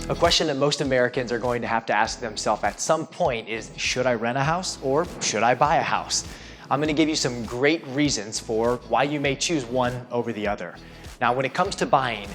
A question that most Americans are going to have to ask themselves at some point is, should I rent a house or should I buy a house? I'm going to give you some great reasons for why you may choose one over the other. Now, when it comes to buying,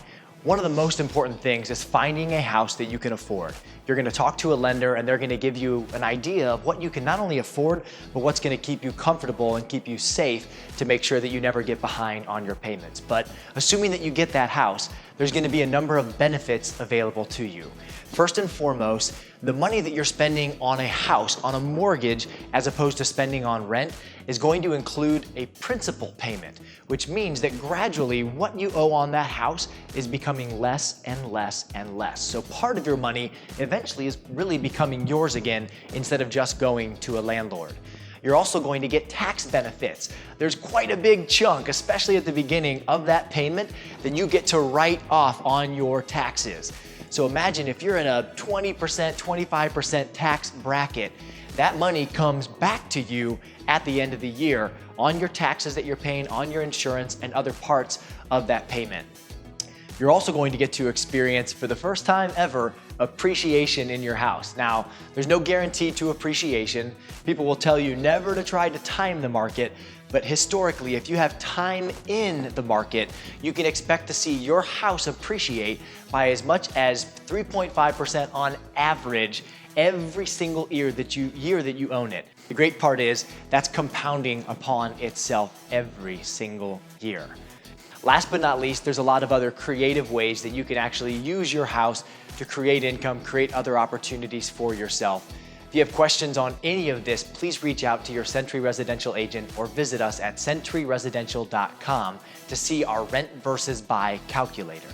one of the most important things is finding a house that you can afford. You're going to talk to a lender and they're going to give you an idea of what you can not only afford, but what's going to keep you comfortable and keep you safe to make sure that you never get behind on your payments. But assuming that you get that house, there's going to be a number of benefits available to you. First and foremost, the money that you're spending on a house, on a mortgage, as opposed to spending on rent, is going to include a principal payment, which means that gradually what you owe on that house is becoming less and less and less. So part of your money eventually is really becoming yours again instead of just going to a landlord. You're also going to get tax benefits. There's quite a big chunk, especially at the beginning of that payment, that you get to write off on your taxes. So imagine if you're in a 20%, 25% tax bracket, that money comes back to you at the end of the year on your taxes that you're paying, on your insurance, and other parts of that payment. You're also going to get to experience, for the first time ever, appreciation in your house. Now, there's no guarantee to appreciation. People will tell you never to try to time the market, but historically, if you have time in the market, you can expect to see your house appreciate by as much as 3.5% on average every single year that you own it. The great part is that's compounding upon itself every single year. Last but not least, there's a lot of other creative ways that you can actually use your house to create income, create other opportunities for yourself. If you have questions on any of this, please reach out to your Sentry Residential agent or visit us at sentryresidential.com to see our rent versus buy calculator.